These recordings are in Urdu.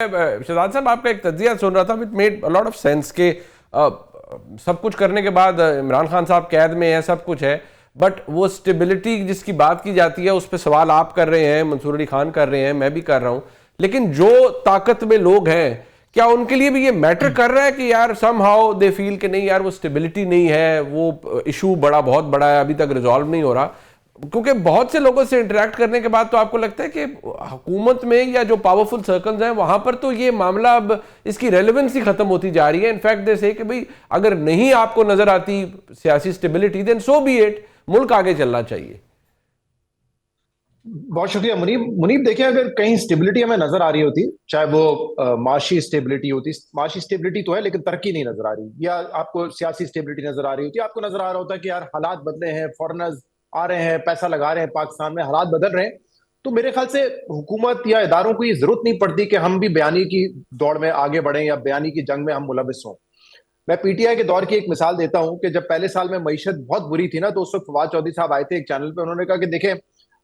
شہزاد صاحب آپ کا ایک تجزیہ سن رہا تھا, it made lot of sense کہ سب کچھ کرنے کے بعد عمران خان صاحب قید میں ہیں, سب کچھ ہے, بٹ وہ اسٹیبلٹی جس کی بات کی جاتی ہے اس پہ سوال آپ کر رہے ہیں, منصور علی خان کر رہے ہیں, میں بھی کر رہا ہوں, لیکن جو طاقت میں لوگ ہیں کیا ان کے لیے بھی یہ میٹر کر رہا ہے کہ یار سم ہاؤ دے فیل کہ نہیں یار وہ اسٹیبلٹی نہیں ہے, وہ ایشو بہت بڑا ہے, ابھی تک ریزالو نہیں ہو رہا؟ کیونکہ بہت سے لوگوں سے انٹریکٹ کرنے کے بعد تو آپ کو لگتا ہے کہ حکومت میں یا جو پاورفل سرکلز ہیں وہاں پر تو یہ معاملہ اب اس کی ریلیونس ہی ختم ہوتی جا رہی ہے. انفیکٹ دے سے کہ بھئی اگر نہیں آپ کو نظر آتی سیاسی stability then so be it, ملک آگے چلنا چاہیے. بہت شکریہ منیب. دیکھیں اگر کہیں سٹیبلٹی ہمیں نظر آ رہی ہوتی, چاہے وہ معاشی سٹیبلٹی ہوتی, معاشی سٹیبلٹی تو ہے لیکن ترقی نہیں نظر آ رہی, یا آپ کو سیاسی سٹیبلٹی نظر آ رہی ہوتی, آپ کو نظر آ رہا ہوتا کہ یار حالات بدلے ہیں, فورنرز آ رہے ہیں, پیسہ لگا رہے ہیں پاکستان میں, حالات بدل رہے ہیں, تو میرے خیال سے حکومت یا اداروں کو یہ ضرورت نہیں پڑتی کہ ہم بھی بیانی کی دوڑ میں آگے بڑھیں یا بیانی کی جنگ میں ہم ملوث ہوں. میں پی ٹی آئی کے دور کی ایک مثال دیتا ہوں کہ جب پہلے سال میں معیشت بہت بری تھی نا, تو اس وقت فواد چودھری صاحب آئے تھے ایک چینل پہ, انہوں نے کہا کہ دیکھیں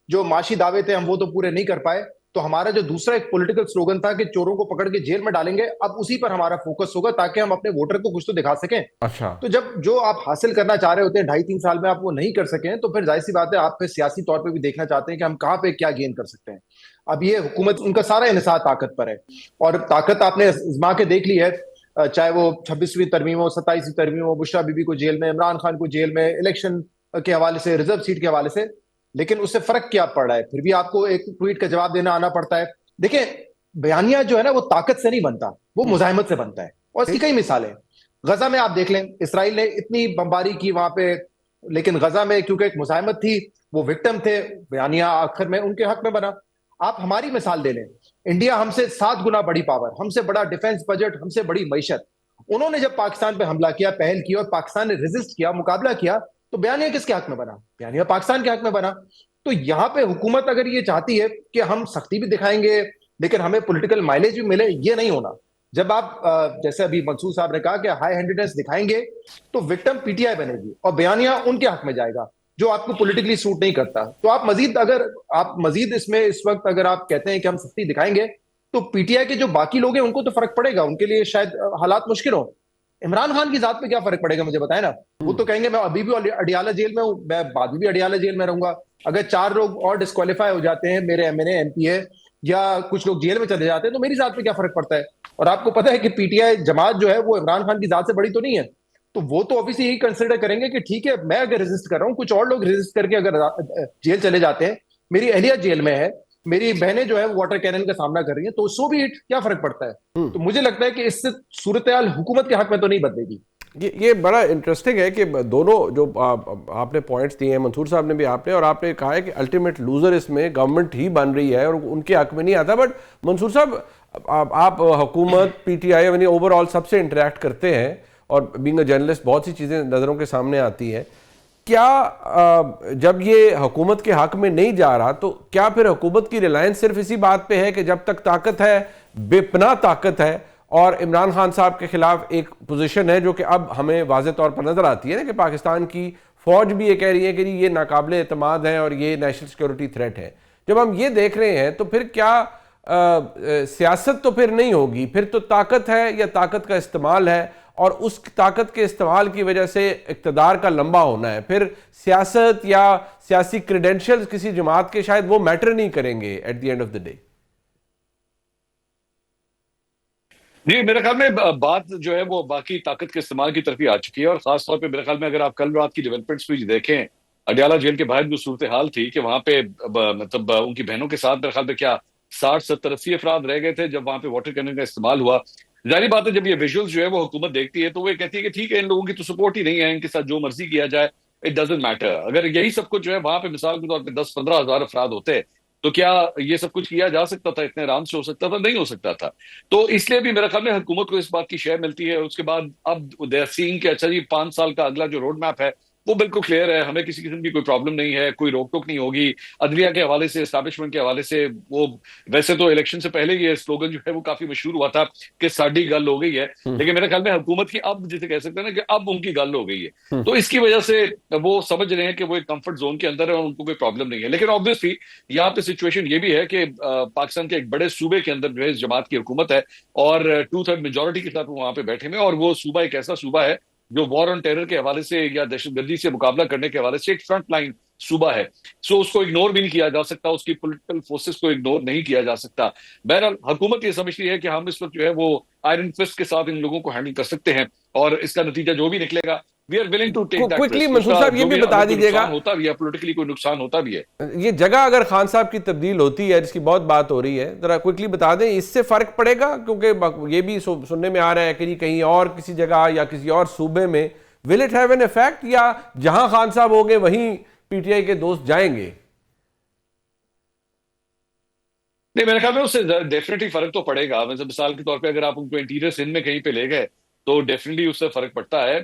جو معاشی دعوے تھے ہم وہ تو پورے نہیں کر پائے, تو ہمارا جو دوسرا ایک پولیٹیکل سلوگن تھا کہ چوروں کو پکڑ کے جیل میں ڈالیں گے, اب اسی پر ہمارا فوکس ہوگا تاکہ ہم اپنے ووٹر کو کچھ تو دکھا سکیں. اچھا, تو جب جو آپ حاصل کرنا چاہ رہے ہوتے ہیں 2.5-3 سال میں آپ وہ نہیں کر سکیں, تو پھر ظاہر سی بات ہے آپ پھر سیاسی طور پہ بھی دیکھنا چاہتے ہیں کہ ہم کہاں پہ کیا گین کر سکتے ہیں. اب یہ حکومت ان کا سارا انحصار طاقت پر ہے, اور طاقت آپ نے آزما کے دیکھ لی ہے, چاہے وہ 26ویں ترمیم ہو, 27ویں ترمیم ہو, بشرا بی بی کو جیل میں, عمران خان کو جیل میں, الیکشن کے حوالے سے, ریزرو سیٹ کے حوالے سے, لیکن اس سے فرق کیا پڑ رہا ہے؟ پھر بھی آپ کو ایک ٹویٹ کا جواب دینا آنا پڑتا ہے. دیکھیں بیانیہ جو ہے نا وہ طاقت سے نہیں بنتا, وہ مزاحمت سے بنتا ہے, اور اس کی کئی مثالیں. غزہ میں آپ دیکھ لیں, اسرائیل نے اتنی بمباری کی وہاں پہ, لیکن غزہ میں کیونکہ ایک مزاحمت تھی, وہ وکٹم تھے, بیانیہ آخر میں ان کے حق میں بنا. آپ ہماری مثال دے لیں, انڈیا ہم سے 7 گنا بڑی پاور, ہم سے بڑا ڈیفنس بجٹ, ہم سے بڑی معیشت, انہوں نے جب پاکستان پہ حملہ کیا, پہل کی, اور پاکستان نے ریزسٹ کیا, مقابلہ کیا, تو بیانیہ کس کے حق میں بنا؟ بیانیہ پاکستان کے حق میں بنا. تو یہاں پہ حکومت اگر یہ چاہتی ہے کہ ہم سختی بھی دکھائیں گے لیکن ہمیں پولیٹیکل مائلیج بھی ملے, یہ نہیں ہونا. جب آپ جیسے ابھی منصور صاحب نے کہا کہ ہائی ہینڈیڈنس دکھائیں گے تو وکٹم پی ٹی آئی بنے گی اور بیانیہ ان کے حق میں جائے گا جو آپ کو پولیٹیکلی سوٹ نہیں کرتا. تو آپ مزید اس میں اس وقت اگر آپ کہتے ہیں کہ ہم سختی دکھائیں گے تو پی ٹی آئی کے جو باقی لوگ ہیں ان کو تو فرق پڑے گا, ان کے لیے شاید حالات مشکل ہوں. عمران خان کی ذات پہ کیا فرق پڑے گا مجھے بتائیں نا. وہ تو کہیں گے میں ابھی بھی اڈیالہ جیل میں ہوں, میں بعد میں بھی اڈیالہ جیل میں رہوں گا. اگر 4 لوگ اور ڈسکوالیفائی ہو جاتے ہیں, میرے ایم این اے, ایم پی اے, یا کچھ لوگ جیل میں چلے جاتے ہیں, تو میری ذات پہ کیا فرق پڑتا ہے؟ اور آپ کو پتا ہے کہ پی ٹی آئی جماعت جو ہے وہ عمران خان کی ذات سے بڑی تو نہیں ہے, تو وہ تو آبویسلی یہی کنسیڈر کریں گے کہ ٹھیک ہے میں اگر ریزسٹ کر رہا ہوں, کچھ اور لوگ ریزسٹ کر کے اگر جیل چلے جاتے ہیں, میری اہلیہ جیل میں ہے, میری بہنیں جو ہے واٹر کینن کا سامنا کر رہی ہیں, تو سو بھی اٹ, کیا فرق پڑتا ہے؟ تو مجھے لگتا ہے کہ اس سے صورتحال حکومت کے حق میں تو نہیں بدلے گی. یہ بڑا انٹرسٹنگ ہے کہ دونوں جو آپ نے پوائنٹس دیے ہیں, منصور صاحب نے بھی, آپ نے, اور آپ نے کہا ہے کہ الٹیمیٹ لوزر اس میں گورنمنٹ ہی بن رہی ہے اور ان کے حق میں نہیں آتا. بٹ منصور صاحب آپ حکومت, پی ٹی آئی, یعنی اوور آل سب سے انٹریکٹ کرتے ہیں, اور بینگ اے جرنلسٹ بہت سی چیزیں نظروں کے سامنے آتی ہیں. کیا جب یہ حکومت کے حق میں نہیں جا رہا تو کیا پھر حکومت کی ریلائنس صرف اسی بات پہ ہے کہ جب تک طاقت ہے, بے پناہ طاقت ہے, اور عمران خان صاحب کے خلاف ایک پوزیشن ہے جو کہ اب ہمیں واضح طور پر نظر آتی ہے نا کہ پاکستان کی فوج بھی یہ کہہ رہی ہے کہ یہ ناقابل اعتماد ہے اور یہ نیشنل سیکورٹی تھریٹ ہے. جب ہم یہ دیکھ رہے ہیں تو پھر کیا سیاست تو پھر نہیں ہوگی, پھر تو طاقت ہے یا طاقت کا استعمال ہے, اور اس طاقت کے استعمال کی وجہ سے اقتدار کا لمبا ہونا ہے. پھر سیاست یا سیاسی کریڈینشلز کسی جماعت کے شاید وہ میٹر نہیں کریں گے at the end of the day. جی میرے خیال میں بات جو ہے وہ باقی طاقت کے استعمال کی طرف ہی آ چکی ہے, اور خاص طور پہ میرے خیال میں اگر آپ کل رات کی ڈیولپمنٹس بھی دیکھیں, اڈیالہ جیل کے باہر جو صورتحال تھی کہ وہاں پہ مطلب ان کی بہنوں کے ساتھ میرے خیال میں کیا 60-70-80 افراد رہ گئے تھے جب وہاں پہ واٹر کینن کا استعمال ہوا. ظاہری بات ہے جب یہ ویژولز جو ہے وہ حکومت دیکھتی ہے تو وہ کہتی ہے کہ ٹھیک ہے ان لوگوں کی تو سپورٹ ہی نہیں ہے, ان کے ساتھ جو مرضی کیا جائے, اٹ ڈزنٹ میٹر. اگر یہی سب کچھ جو ہے وہاں پہ مثال کے طور پہ 10-15 ہزار افراد ہوتے تو کیا یہ سب کچھ کیا جا سکتا تھا؟ اتنے آرام سے ہو سکتا تھا؟ نہیں ہو سکتا تھا. تو اس لیے بھی میرا خیال میں حکومت کو اس بات کی شے ملتی ہے. اس کے بعد اب دے آر سینگ کہ اچھا جی 5 سال کا اگلا جو روڈ میپ ہے وہ بالکل کلیئر ہے. ہمیں کسی قسم کی کوئی پرابلم نہیں ہے, کوئی روک ٹوک نہیں ہوگی. عدلیہ کے حوالے سے, اسٹیبلشمنٹ کے حوالے سے, وہ ویسے تو الیکشن سے پہلے یہ سلوگن جو ہے وہ کافی مشہور ہوا تھا کہ ساڈی گل ہو گئی ہے, لیکن میرے خیال میں حکومت کی اب جسے کہہ سکتے ہیں نا کہ اب ان کی گل ہو گئی ہے, تو اس کی وجہ سے وہ سمجھ رہے ہیں کہ وہ ایک کمفرٹ زون کے اندر ہے اور ان کو کوئی پرابلم نہیں ہے. لیکن آبویسلی یہاں پہ سچویشن یہ بھی ہے کہ پاکستان کے ایک بڑے صوبے کے اندر جو ہے اس جماعت کی حکومت ہے اور 2/3 میجورٹی کے ساتھ وہ وہاں پہ بیٹھے ہوئے, اور وہ صوبہ ایک ایسا صوبہ ہے جو وار آن ٹیرر کے حوالے سے یا دہشت گردی سے مقابلہ کرنے کے حوالے سے ایک فرنٹ لائن صوبہ ہے. سو اس کو اگنور بھی نہیں کیا جا سکتا, اس کی پولیٹیکل فورسز کو اگنور نہیں کیا جا سکتا. بہرحال حکومت یہ سمجھتی ہے کہ ہم اس وقت جو ہے وہ آئرن فسٹ کے ساتھ ان لوگوں کو ہینڈل کر سکتے ہیں, اور اس کا نتیجہ جو بھی نکلے گا we are willing to take that quickly risk. Mansoor صاحب یہ بھی بتا دیجیے گا, نقصان ہوتا بھی ہے, پولیٹیکلی کوئی نقصان ہوتا بھی ہے. یہ جگہ اگر خان صاحب کی تبدیل ہوتی ہے جس کی بہت بات ہو رہی ہے, ذرا کوئکلی بتا دیں اس سے فرق پڑے گا, کیونکہ یہ بھی سننے میں آ رہا ہے کہ کہیں اور کسی جگہ یا کسی اور صوبے میں will it have an effect, یا جہاں خان صاحب ہوں گے وہیں پی ٹی آئی کے دوست جائیں گے؟ نہیں, میرے خیال میں اس سے ڈیفینیٹلی فرق تو پڑے گا. مثال کے طور پہ اگر آپ ان کو انٹیریئر سندھ میں کہیں پہ لے گئے تو ڈیفینیٹلی اس سے فرق پڑتا ہے,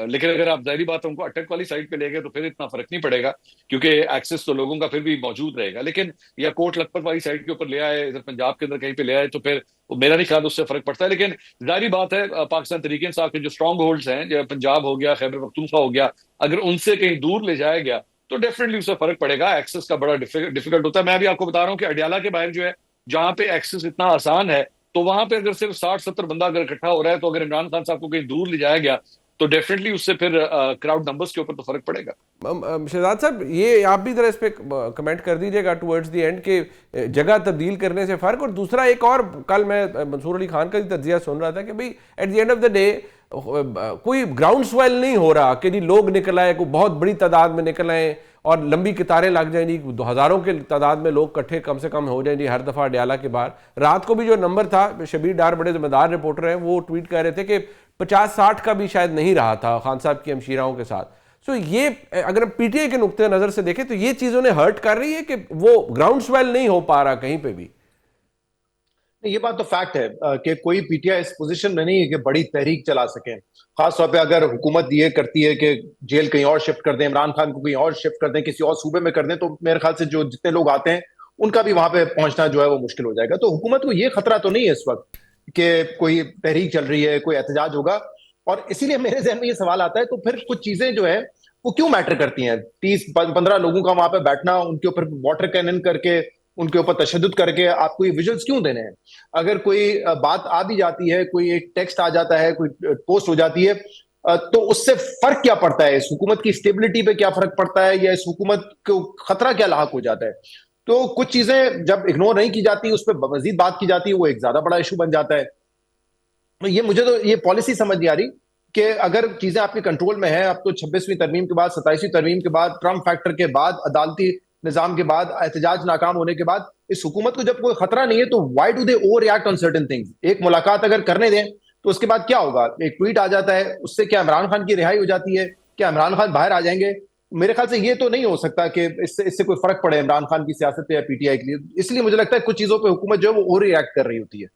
لیکن اگر آپ ظاہری بات ان کو اٹک والی سائڈ پہ لے گئے تو پھر اتنا فرق نہیں پڑے گا, کیونکہ ایکسس تو لوگوں کا پھر بھی موجود رہے گا. لیکن یا کوٹ لکھپت والی سائڈ کے اوپر لے آئے, ادھر پنجاب کے اندر کہیں پہ لے آئے, تو پھر میرا نہیں خیال اس سے فرق پڑتا ہے. لیکن ظاہری بات ہے پاکستان تحریک انصاف کے جو اسٹرانگ ہولڈز ہیں, جو پنجاب ہو گیا, خیبر پختونخوا ہو گیا, اگر ان سے کہیں دور لے جایا گیا تو ڈیفینیٹلی اس سے فرق پڑے گا. ایکسس کا بڑا ڈیفیکلٹ ہوتا ہے. میں بھی آپ کو بتا رہا ہوں کہ اڈیالہ کے باہر جو ہے جہاں پہ ایکسس اتنا آسان ہے, تو وہاں پہ اگر صرف 60-70 بندہ اگر اکٹھا ہو رہا ہے, تو اگر عمران خان صاحب کو کہیں دور لے جایا گیا تو ڈیفینیٹلی اس سے پھر کراؤڈ نمبرز کے اوپر تو فرق پڑے گا. شہزاد صاحب یہ آپ بھی ذرا اس پہ کمنٹ کر دیجیے گا ٹورڈز دی اینڈ کہ جگہ تبدیل کرنے سے فرق. اور دوسرا ایک اور, کل میں منصور علی خان کا تجزیہ سن رہا تھا کہ بھئی at the end of the day کوئی گراؤنڈ سویل نہیں ہو رہا کہ جی لوگ نکل آئے, کوئی بہت بڑی تعداد میں نکل آئے اور لمبی قطاریں لگ جائیں جی, ہزاروں کے تعداد میں لوگ کٹھے کم سے کم ہو جائیں جی ہر دفعہ اڈیالہ کے باہر. رات کو بھی جو نمبر تھا, شبیر ڈار بڑے ذمہ دار رپورٹر ہیں, وہ ٹویٹ کر رہے تھے کہ 50-60 کا بھی شاید نہیں رہا تھا خان صاحب کی ہمشیراؤں کے ساتھ. سو یہ اگر ہم پی ٹی آئی کے نقطۂ نظر سے دیکھیں تو یہ چیزوں نے ہرٹ کر رہی ہے کہ وہ گراؤنڈ سویل نہیں ہو پا رہا کہیں پہ بھی. یہ بات تو فیکٹ ہے کہ کوئی P T I us position میں نہیں ہے کہ بڑی تحریک چلا سکیں, خاص طور پہ اگر حکومت یہ کرتی ہے کہ جیل کہیں اور شفٹ کر دیں, عمران خان کو کہیں اور شفٹ کر دیں, کسی اور صوبے میں کر دیں, تو میرے خیال سے جو جتنے لوگ آتے ہیں ان کا بھی وہاں پہ پہنچنا جو ہے وہ مشکل ہو جائے گا. تو حکومت کو یہ خطرہ تو نہیں ہے اس وقت کہ کوئی تحریک چل رہی ہے, کوئی احتجاج ہوگا, اور اسی لیے میرے ذہن میں یہ سوال آتا ہے تو پھر کچھ چیزیں جو ہے وہ کیوں میٹر کرتی ہیں. 30-15 لوگوں کا وہاں پہ بیٹھنا, ان کے اوپر واٹر کینن کر کے, ان کے اوپر تشدد کر کے آپ کو یہ ویژلز کیوں دینے ہیں؟ اگر کوئی بات آ بھی جاتی ہے, کوئی ایک ٹیکسٹ آ جاتا ہے, کوئی پوسٹ ہو جاتی ہے, تو اس سے فرق کیا پڑتا ہے؟ اس حکومت کی اسٹیبلٹی پہ کیا فرق پڑتا ہے, یا اس حکومت کو خطرہ کیا لاحق ہو جاتا ہے؟ تو کچھ چیزیں جب اگنور نہیں کی جاتی, اس پہ مزید بات کی جاتی ہے, وہ ایک زیادہ بڑا ایشو بن جاتا ہے. یہ مجھے تو یہ پالیسی سمجھ نہیں آ رہی کہ اگر چیزیں آپ کے کنٹرول میں ہیں, اب تو 26ویں ترمیم کے بعد, 27ویں ترمیم کے بعد, ٹرمپ فیکٹر کے بعد, عدالتی نظام کے بعد, احتجاج ناکام ہونے کے بعد, اس حکومت کو جب کوئی خطرہ نہیں ہے تو why do they over react on certain things? ایک ملاقات اگر کرنے دیں تو اس کے بعد کیا ہوگا؟ ایک ٹویٹ آ جاتا ہے, اس سے کیا عمران خان کی رہائی ہو جاتی ہے؟ کیا عمران خان باہر آ جائیں گے؟ میرے خیال سے یہ تو نہیں ہو سکتا کہ اس سے کوئی فرق پڑے عمران خان کی سیاست پہ یا پی ٹی آئی کے لیے. اس لیے مجھے لگتا ہے کچھ چیزوں پہ حکومت جو ہے وہ اوور ریئیکٹ کر رہی ہوتی ہے.